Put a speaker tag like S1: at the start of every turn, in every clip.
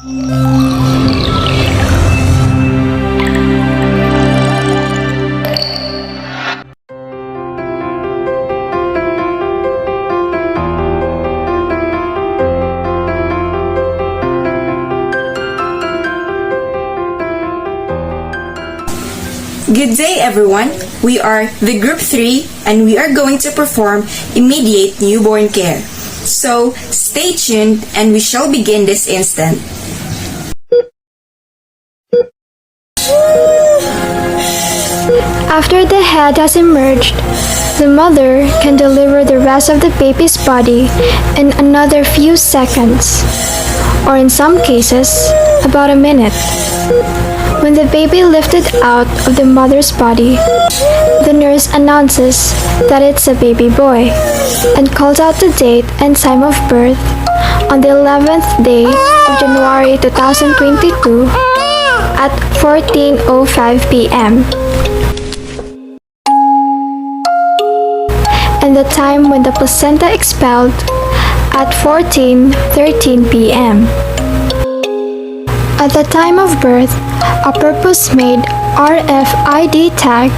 S1: Good day everyone, we are the Group 3 and we are going to perform immediate newborn care. So stay tuned and we shall begin this instant.
S2: After the head has emerged, the mother can deliver the rest of the baby's body in another few seconds, or in some cases, about a minute. When the baby lifted out of the mother's body, the nurse announces that it's a baby boy and calls out the date and time of birth on the 11th day of January 2022 at 14:05 p.m. and the time when the placenta expelled at 14:13 p.m. At the time of birth, a purpose-made RFID tag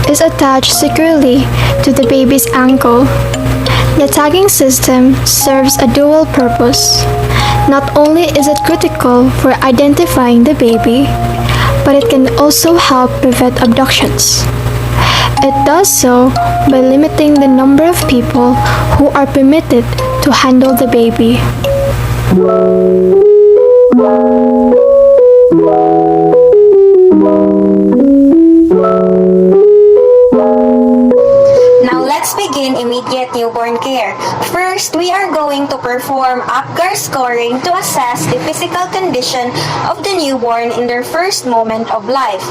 S2: is attached securely to the baby's ankle. The tagging system serves a dual purpose. Not only is it critical for identifying the baby, but it can also help prevent abductions. It does so by limiting the number of people who are permitted to handle the baby.
S3: Now let's begin immediate newborn care. First, we are going to perform Apgar scoring to assess the physical condition of the newborn in their first moment of life.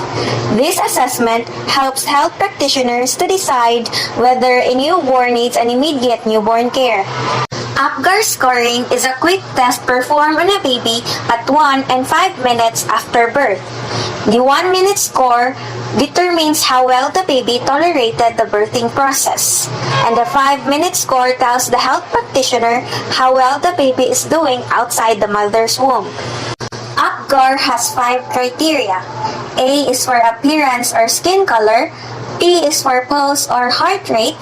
S3: This assessment helps health practitioners to decide whether a newborn needs an immediate newborn care. Apgar scoring is a quick test performed on a baby at 1 and 5 minutes after birth. The 1-minute score determines how well the baby tolerated the birthing process, and the 5-minute score tells the health practitioner how well the baby is doing outside the mother's womb. Apgar has 5 criteria. A is for appearance or skin color, P is for pulse or heart rate,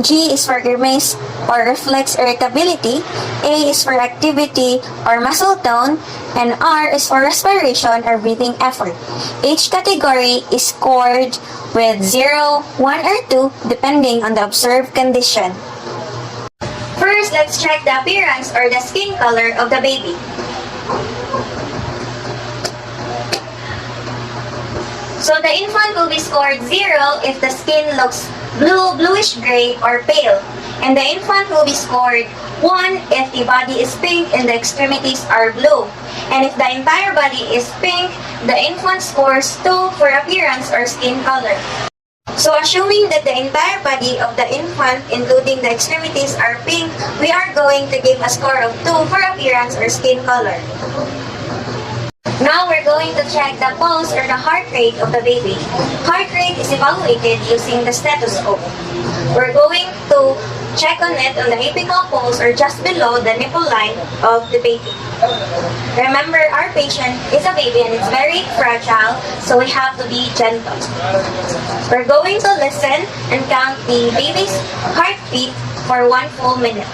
S3: G is for grimace or reflex irritability, A is for activity or muscle tone, and R is for respiration or breathing effort. Each category is scored with 0, 1, or 2 depending on the observed condition. First, let's check the appearance or the skin color of the baby. So the infant will be scored 0 if the skin looks blue, bluish gray, or pale. And the infant will be scored 1 if the body is pink and the extremities are blue. And if the entire body is pink, the infant scores 2 for appearance or skin color. So assuming that the entire body of the infant, including the extremities, are pink, we are going to give a score of 2 for appearance or skin color. Now we're going to check the pulse or the heart rate of the baby. Heart rate is evaluated using the stethoscope. We're going to check on it on the apical pulse or just below the nipple line of the baby. Remember, our patient is a baby and it's very fragile, so we have to be gentle. We're going to listen and count the baby's heartbeat for 1 full minute.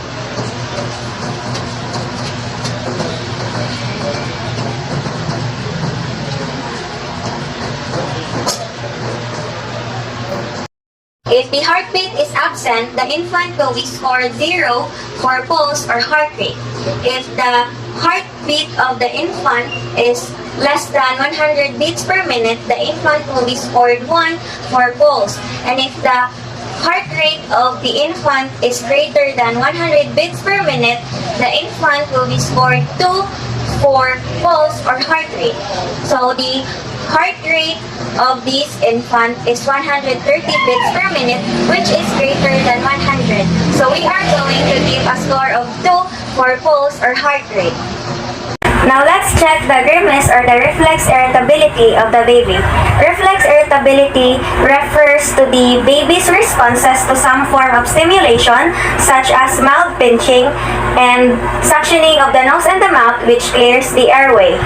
S3: If the heartbeat is absent, the infant will be scored 0 for pulse or heart rate. If the heartbeat of the infant is less than 100 beats per minute, the infant will be scored 1 for pulse. And if the heart rate of the infant is greater than 100 beats per minute, the infant will be scored 2 for pulse or heart rate. So the heart rate of this infant is 130 beats per minute, which is greater than 100. So we are going to give a score of 2 for pulse or heart rate. Now let's check the grimace or the reflex irritability of the baby. Reflex irritability refers to the baby's responses to some form of stimulation such as mild pinching and suctioning of the nose and the mouth, which clears the airway.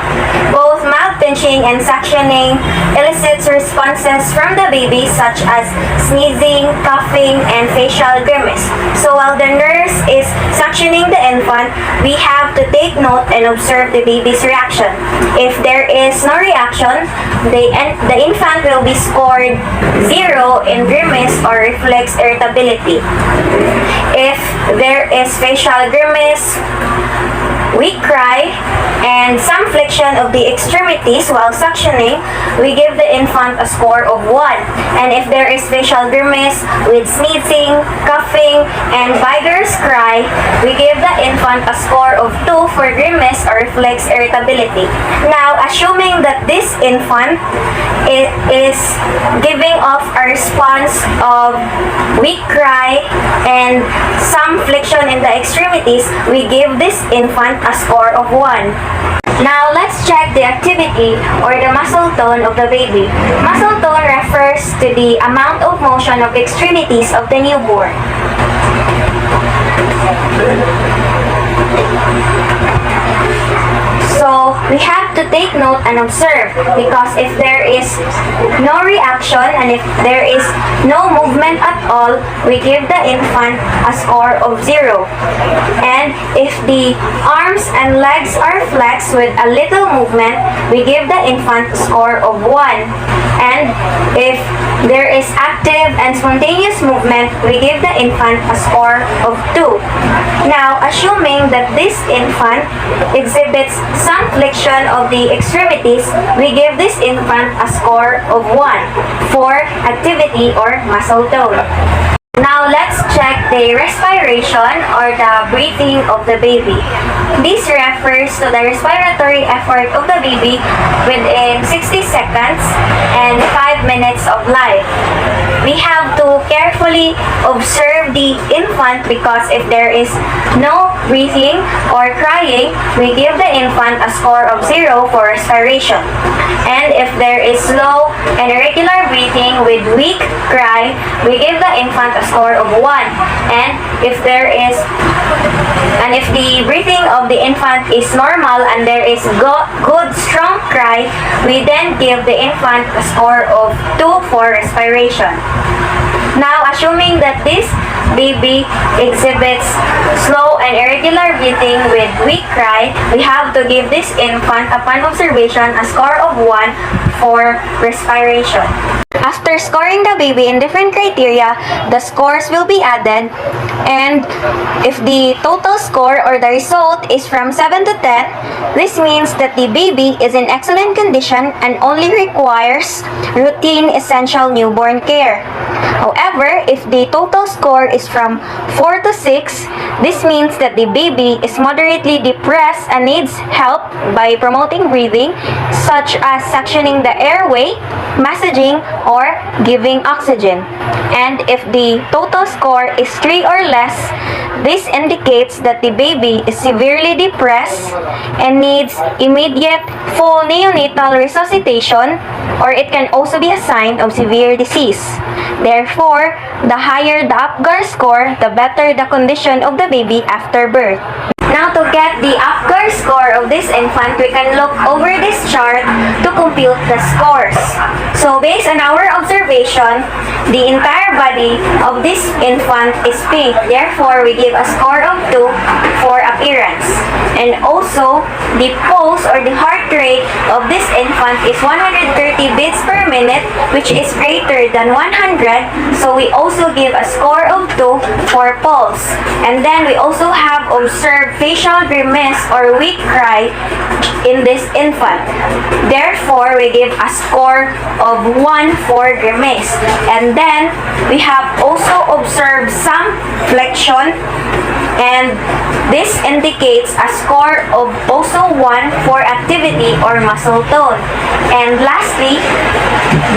S3: Both mild pinching and suctioning elicits responses from the baby such as sneezing, coughing, and facial grimace. So while the nurse is suctioning the infant, we have to take note and observe the baby's reaction. If there is no reaction, the infant will be scored 0 in grimace or reflex irritability. If there is facial grimace, weak cry, and some flexion of the extremities while suctioning, we give the infant a score of 1. And if there is facial grimace with sneezing, coughing, and vigorous cry, we give the infant a score of 2 for grimace or reflex irritability. Now, assuming that this infant is giving off a response of weak cry and some flexion in the extremities, we give this infant a score of 1. Now, let's check the activity or the muscle tone of the baby. Muscle tone refers to the amount of motion of the extremities of the newborn. So, we have to take note and observe because if there is no reaction and if there is no movement at all, we give the infant a score of 0. And if the arms and legs are flexed with a little movement, we give the infant a score of 1. And if there is active and spontaneous movement, we give the infant a score of 2. Now, assuming that this infant exhibits some flexion of the extremities, we give this infant a score of 1 for activity or muscle tone. Now, let's check the respiration or the breathing of the baby. This refers to the respiratory effort of the baby within 60 seconds and 5 minutes of life. We have to carefully observe the infant because if there is no breathing or crying, we give the infant a score of 0 for respiration. And if there is slow and irregular breathing with weak cry, we give the infant a score of 1. And if the breathing of the infant is normal and there is good strong cry, we then give the infant a score of 2 for respiration. Now, assuming that this baby exhibits slow and irregular breathing with weak cry, we have to give this infant upon observation a score of 1 for respiration. After scoring the baby in different criteria, the scores will be added, and if the total score or the result is from 7 to 10, this means that the baby is in excellent condition and only requires routine essential newborn care. However, if the total score is from 4 to 6, this means that the baby is moderately depressed and needs help by promoting breathing, such as suctioning the airway, massaging, or giving oxygen. And if the total score is 3 or less, this indicates that the baby is severely depressed and needs immediate full neonatal resuscitation, or it can also be a sign of severe disease. Therefore, the higher the Apgar score, the better the condition of the baby after birth. Now, to get the Apgar score of this infant, we can look over this chart to compute the scores. So, based on our observation, the entire body of this infant is pink. Therefore, we give a score of 2 for appearance. And also, the pulse or the heart rate of this infant is 130 beats per minute, which is greater than 100. So, we also give a score of 2 for pulse. And then, we also have observed facial grimace or weak cry in this infant. Therefore, we give a score of 1 for grimace. And then, we have also observed some flexion and this indicates a score of also 1 for activity or muscle tone. And lastly,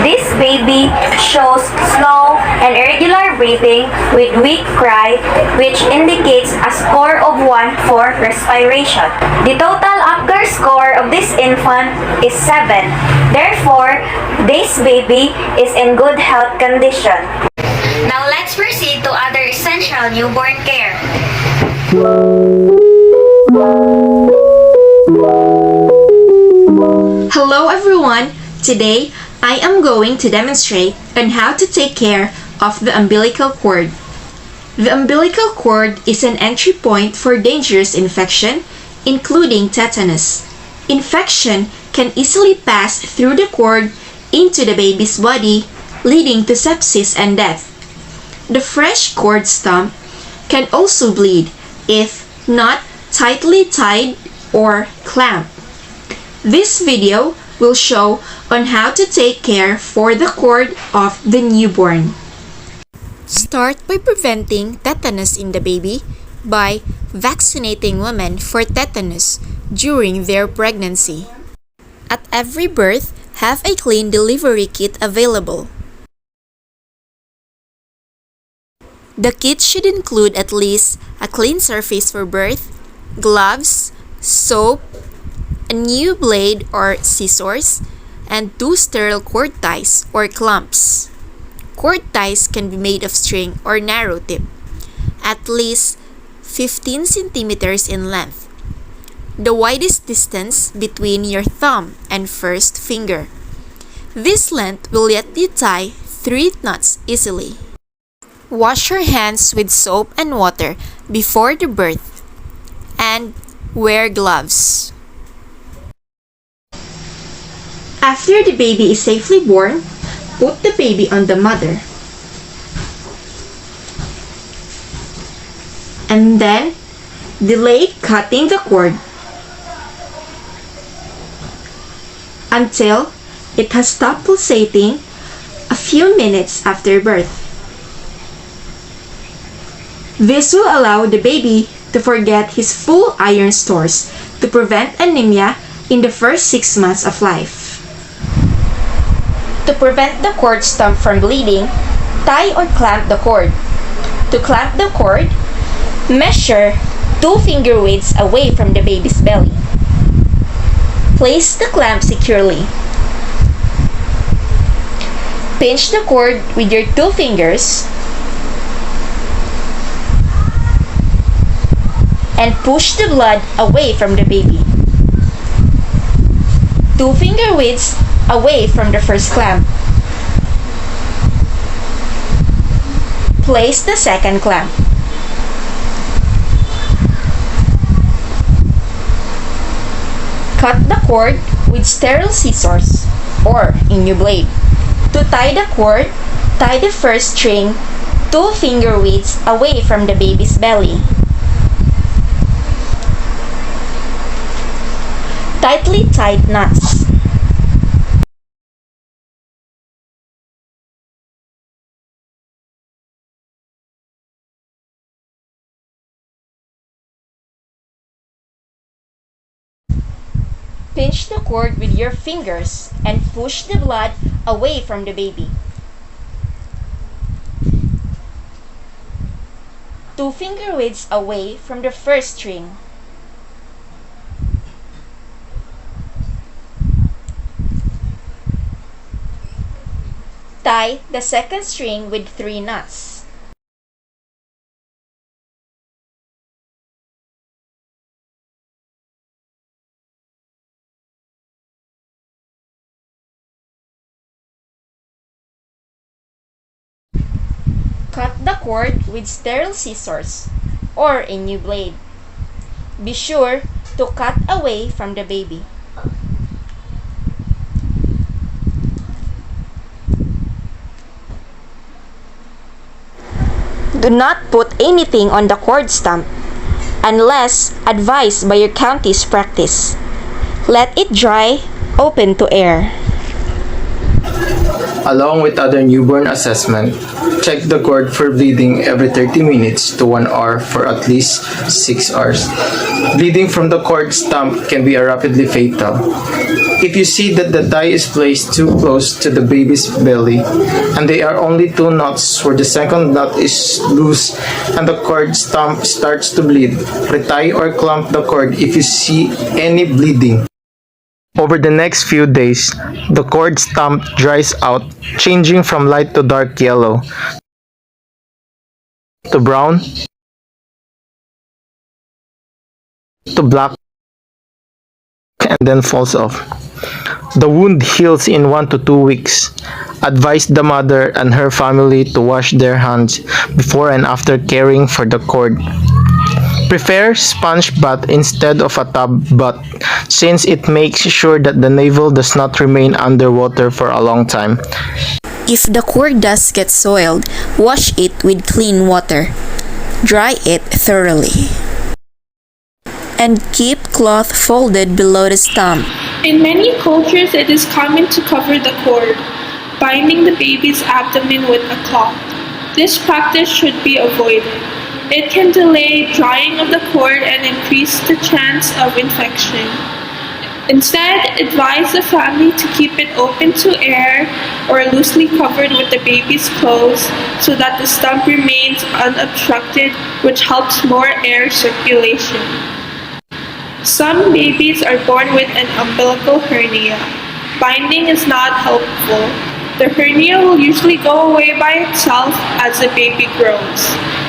S3: this baby shows slow and irregular breathing with weak cry, which indicates a score of 1 for respiration. The total Apgar score of this infant is 7. Therefore, this baby is in good health condition. Now let's proceed to other essential newborn care.
S1: Hello everyone! Today, I am going to demonstrate on how to take care of the umbilical cord. The umbilical cord is an entry point for dangerous infection, including tetanus. Infection can easily pass through the cord into the baby's body, leading to sepsis and death. The fresh cord stump can also bleed if not tightly tied or clamped. This video will show on how to take care for the cord of the newborn. Start by preventing tetanus in the baby by vaccinating women for tetanus during their pregnancy. At every birth, have a clean delivery kit available. The kit should include at least a clean surface for birth, gloves, soap, a new blade or scissors, and 2 sterile cord ties or clamps. Cord ties can be made of string or narrow tip, at least 15 centimeters in length. The widest distance between your thumb and first finger. This length will let you tie 3 knots easily. Wash your hands with soap and water before the birth, and wear gloves. After the baby is safely born, put the baby on the mother. And then, delay cutting the cord until it has stopped pulsating a few minutes after birth. This will allow the baby to forget his full iron stores to prevent anemia in the first 6 months of life. To prevent the cord stump from bleeding, tie or clamp the cord. To clamp the cord, measure 2 finger widths away from the baby's belly. Place the clamp securely. Pinch the cord with your 2 fingers and push the blood away from the baby. 2 finger widths away from the first clamp. Place the second clamp. Cut the cord with sterile scissors or a new blade. To tie the cord, tie the first string 2 finger widths away from the baby's belly. Tightly tied knots. Pinch the cord with your fingers and push the blood away from the baby. 2 finger widths away from the first string. Tie the second string with 3 knots. Cut the cord with sterile scissors or a new blade. Be sure to cut away from the baby. Do not put anything on the cord stump unless advised by your county's practice. Let it dry, open to air.
S4: Along with other newborn assessment, check the cord for bleeding every 30 minutes to 1 hour for at least 6 hours. Bleeding from the cord stump can be rapidly fatal. If you see that the tie is placed too close to the baby's belly and there are only 2 knots where the second knot is loose and the cord stump starts to bleed, retie or clamp the cord if you see any bleeding. Over the next few days, the cord stump dries out, changing from light to dark yellow, to brown, to black, and then falls off. The wound heals in 1 to 2 weeks. Advise the mother and her family to wash their hands before and after caring for the cord. Prefer sponge bath instead of a tub bath since it makes sure that the navel does not remain underwater for a long time.
S5: If the cord does get soiled, wash it with clean water. Dry it thoroughly. And keep cloth folded below the stump.
S6: In many cultures, it is common to cover the cord, binding the baby's abdomen with a cloth. This practice should be avoided. It can delay drying of the cord and increase the chance of infection. Instead, advise the family to keep it open to air or loosely covered with the baby's clothes so that the stump remains unobstructed, which helps more air circulation. Some babies are born with an umbilical hernia. Binding is not helpful. The hernia will usually go away by itself as the baby grows.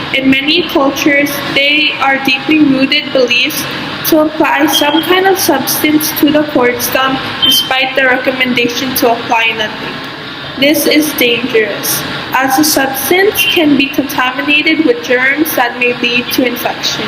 S6: In many cultures, they are deeply rooted beliefs to apply some kind of substance to the cord stump despite the recommendation to apply nothing. This is dangerous, as the substance can be contaminated with germs that may lead to infection.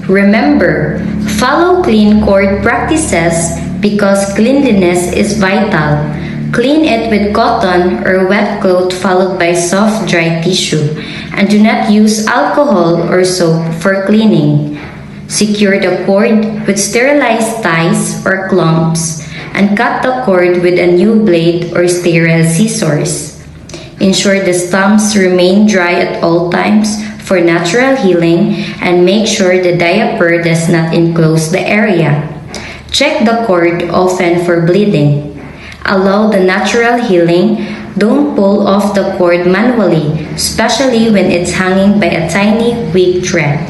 S7: Remember, follow clean cord practices because cleanliness is vital. Clean it with cotton or wet cloth followed by soft dry tissue, and do not use alcohol or soap for cleaning. Secure the cord with sterilized ties or clumps and cut the cord with a new blade or sterile scissors. Ensure the stumps remain dry at all times for natural healing and make sure the diaper does not enclose the area. Check the cord often for bleeding. Allow the natural healing. Don't pull off the cord manually, especially when it's hanging by a tiny, weak thread.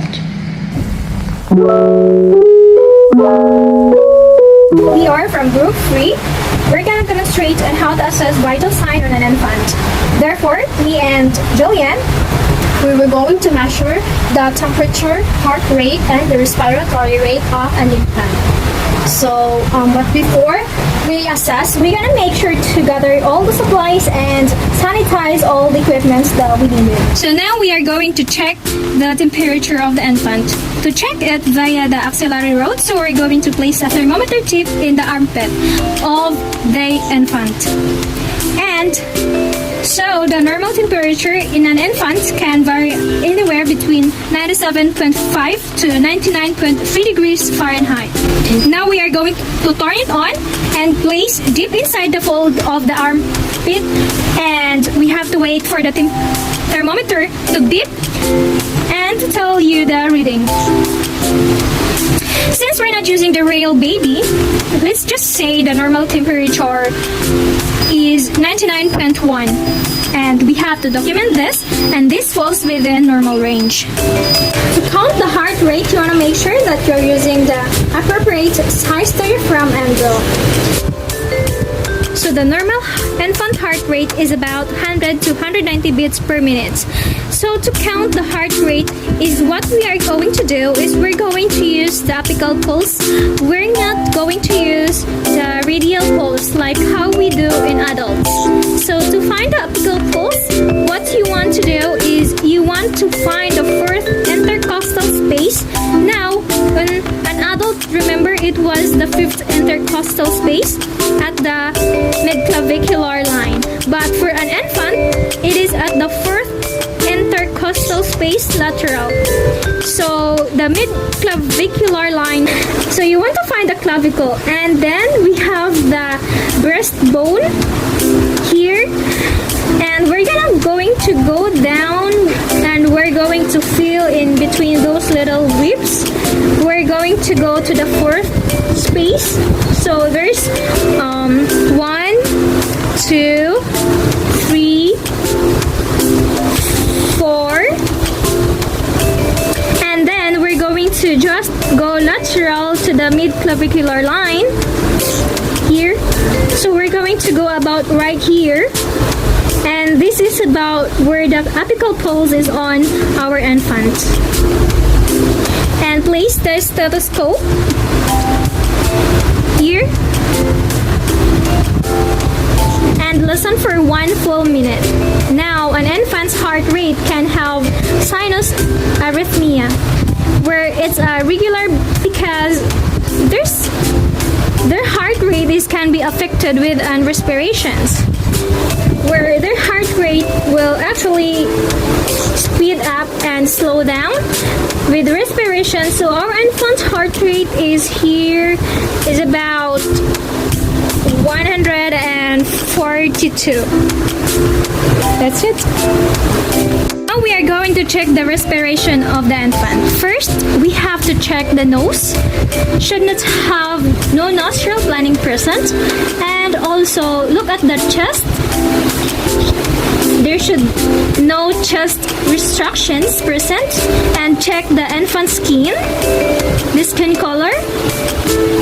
S2: We are from Group 3. We're going to demonstrate on how to assess vital sign on an infant. Therefore, me and Jillian, we were going to measure the temperature, heart rate, and the respiratory rate of an infant. So, but before we assess, we're gonna make sure to gather all the supplies and sanitize all the equipments that we need.
S8: So now we are going to check the temperature of the infant. To check it via the axillary road, so we're going to place a thermometer tip in the armpit of the infant. And so the normal temperature in an infant can vary anywhere between 97.5 to 99.3 degrees Fahrenheit. Now we are going to turn it on and place deep inside the fold of the armpit, and we have to wait for the thermometer to beep and to tell you the reading. Since we're not using the real baby, let's just say the normal temperature is 99.1, and we have to document this, and this falls within normal range.
S2: To count the heart rate, you want to make sure that you're using the appropriate size diaphragm and drill.
S8: So the normal infant heart rate is about 100 to 190 beats per minute. So to count the heart rate is what we are going to do is we're going to use the apical pulse. We're not going to use the radial pulse like how we do in adults. So to find the apical pulse, what you want to do is you want to find the first intercostal space. Now, when an adult, remember it was the fifth intercostal space at the mid-clavicular line. But for an infant, it is at the first intercostal space lateral. So the mid-clavicular line. So you want to find the clavicle, and then we have the breastbone here, and we're going to go down, and we're going to feel in between those little ribs. We're going to go to the fourth space. So there's 1, 2, 3, 4, and then we're going to just go lateral to the mid-clavicular line here. So we're going to go about right here, and this is about where the apical pulse is on our infant. And place the stethoscope here and listen for 1 full minute. Now, an infant's heart rate can have sinus arrhythmia, where it's regular because their heart rate can be affected with respirations, where their heart rate will actually speed up and slow down with respiration. So our infant's heart rate is about 142. That's it. Now we are going to check the respiration of the infant. First, we have to check the nose. Should not have no nostril lining present. And also look at the chest. There should no chest restrictions present. And check the infant's skin, the skin color.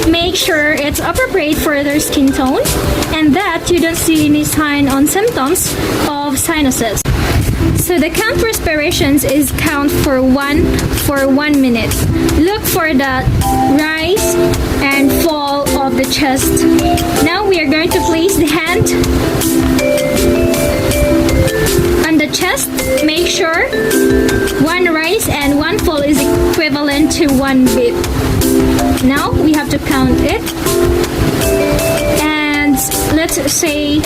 S8: Make sure it's appropriate for their skin tone, and that you don't see any sign on symptoms of sinuses. So the count respirations is count for 1 minute. Look for the rise and fall of the chest. Now we are going to place the hand on the chest. Make sure 1 rise and 1 fall is equivalent to 1 beat. Now we have to count it, and let's say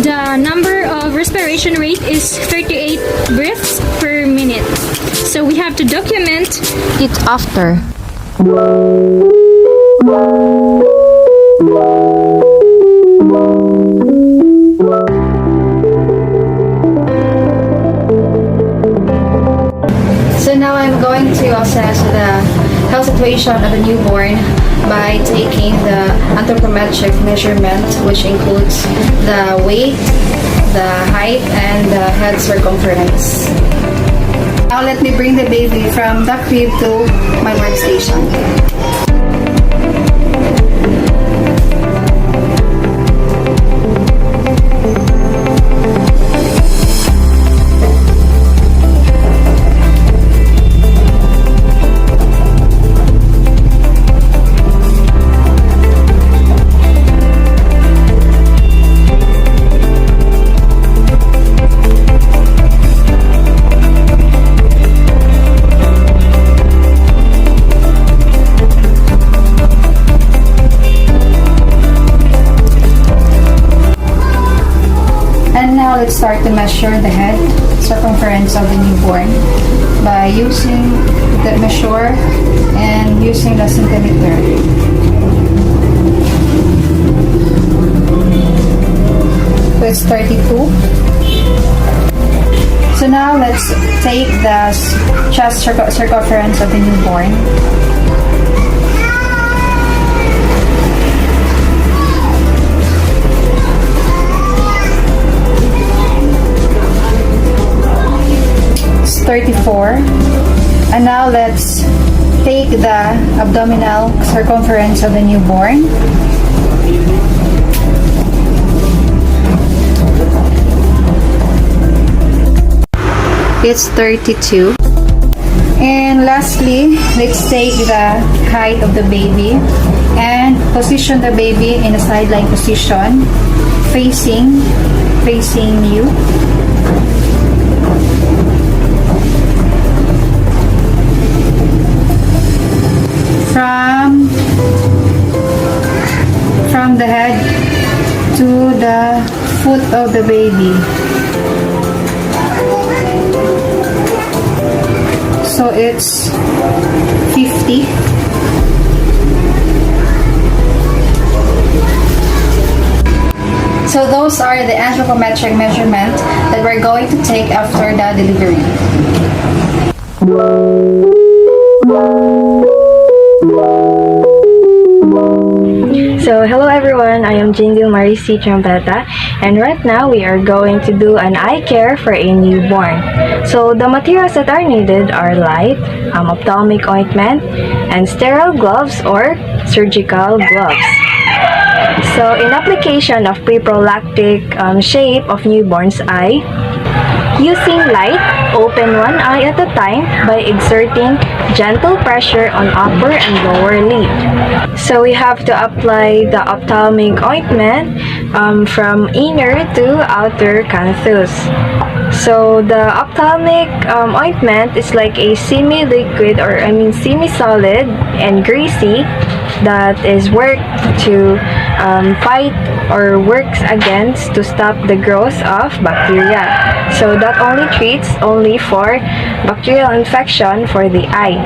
S8: the number of respiration rate is 38 breaths per minute. So we have to document it after.
S2: So now I'm going to assess the health situation of the newborn by taking the anthropometric measurement, which includes the weight, the height, and the head circumference. Now let me bring the baby from the crib to my workstation. Let's start to measure the head circumference of the newborn by using the measure and using the centimeter. So it's 32. So now let's take the chest circumference of the newborn. It's 34. And now let's take the abdominal circumference of the newborn. It's 32. And lastly, let's take the height of the baby and position the baby in a sideline position, facing you. From the head to the foot of the baby. So it's 50.
S9: So those are the anthropometric measurements that we're going to take after the delivery.
S2: So hello everyone, I am Jindil Marisi Trampeta, and right now we are going to do an eye care for a newborn. So the materials that are needed are light, ophthalmic ointment, and sterile gloves or surgical gloves. So in application of pre-prophylactic shape of newborn's eye, using light, open one eye at a time by exerting gentle pressure on upper and lower lid. So we have to apply the ophthalmic ointment from inner to outer canthus. So the ophthalmic ointment is like a semi-liquid semi-solid and greasy that is worked to fight or works against to stop the growth of bacteria. So that only treats only for bacterial infection for the eye.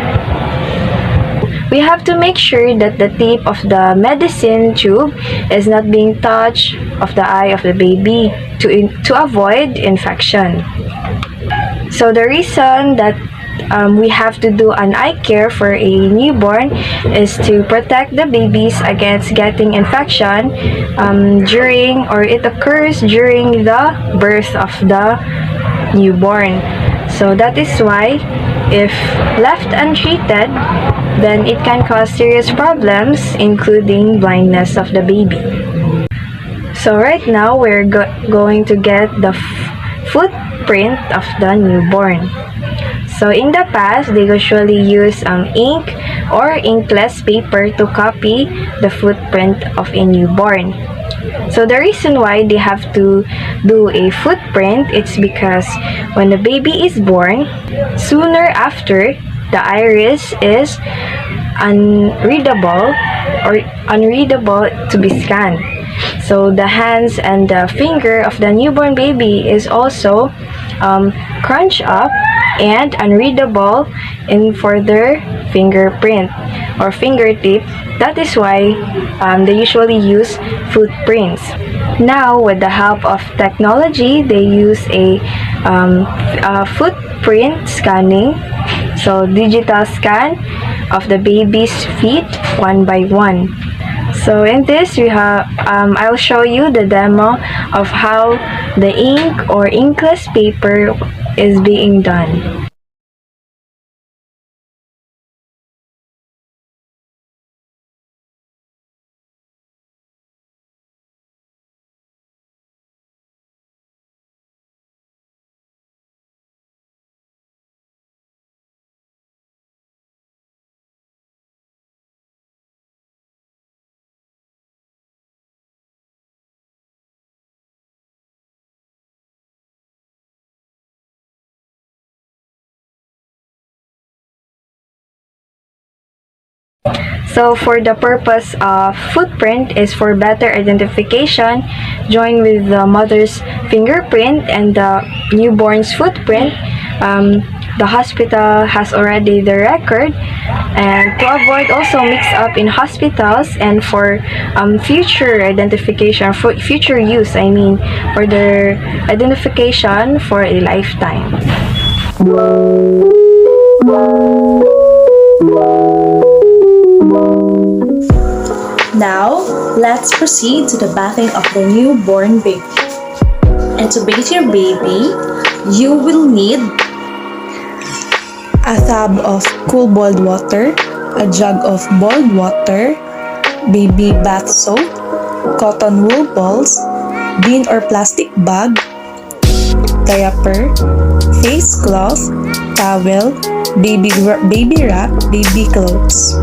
S2: We have to make sure that the tip of the medicine tube is not being touched of the eye of the baby to avoid infection. So the reason that we have to do an eye care for a newborn is to protect the babies against getting infection during or it occurs during the birth of the newborn. So that is why if left untreated, then it can cause serious problems including blindness of the baby. So right now we're going to get the footprint of the newborn. So in the past, they usually use ink or inkless paper to copy the footprint of a newborn. So the reason why they have to do a footprint, it's because when the baby is born, sooner after, the iris is unreadable to be scanned. So the hands and the finger of the newborn baby is also crunched up and unreadable in for their fingerprint or fingertip. That is why they usually use footprints. Now, with the help of technology, they use a footprint scanning. So digital scan of the baby's feet one by one. So in this, we have I'll show you the demo of how the ink or inkless paper is being done. So for the purpose of footprint is for better identification, joined with the mother's fingerprint and the newborn's footprint. The hospital has already the record, and to avoid also mix up in hospitals and for future identification, for future use, for their identification for a lifetime.
S10: Now, let's proceed to the bathing of the newborn baby. And to bathe your baby, you will need a tub of cool boiled water, a jug of boiled water, baby bath soap, cotton wool balls, bean or plastic bag, diaper, face cloth, towel, baby wrap, baby clothes.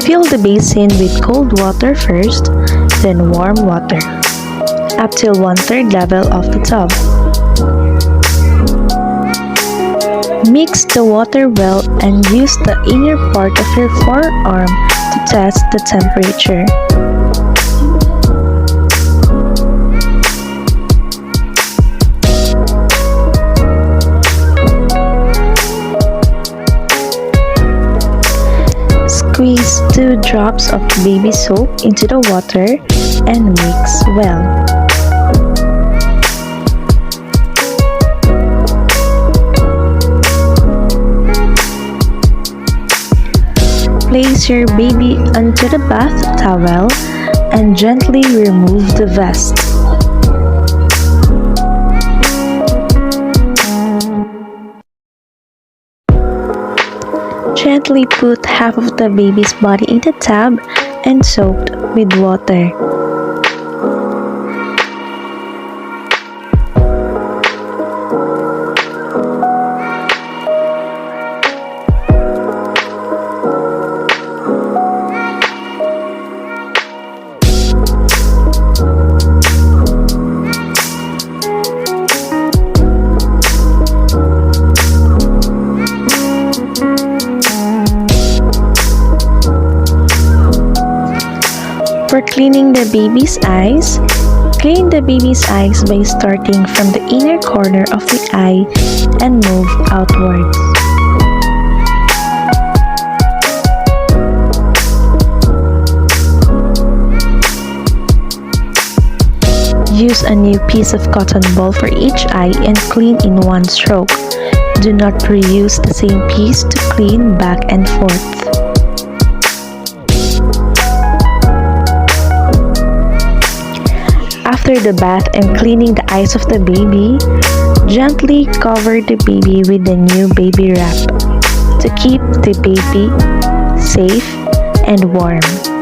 S11: Fill the basin with cold water first, then warm water, up till 1/3 level of the tub. Mix the water well and use the inner part of your forearm to test the temperature. Squeeze 2 drops of baby soap into the water and mix well. Place your baby onto the bath towel and gently remove the vest. Gently put half of the baby's body in the tub and soaked with water. For cleaning the baby's eyes, clean the baby's eyes by starting from the inner corner of the eye and move outwards. Use a new piece of cotton ball for each eye and clean in one stroke. Do not reuse the same piece to clean back and forth. After the bath and cleaning the eyes of the baby, gently cover the baby with the new baby wrap to keep the baby safe and warm.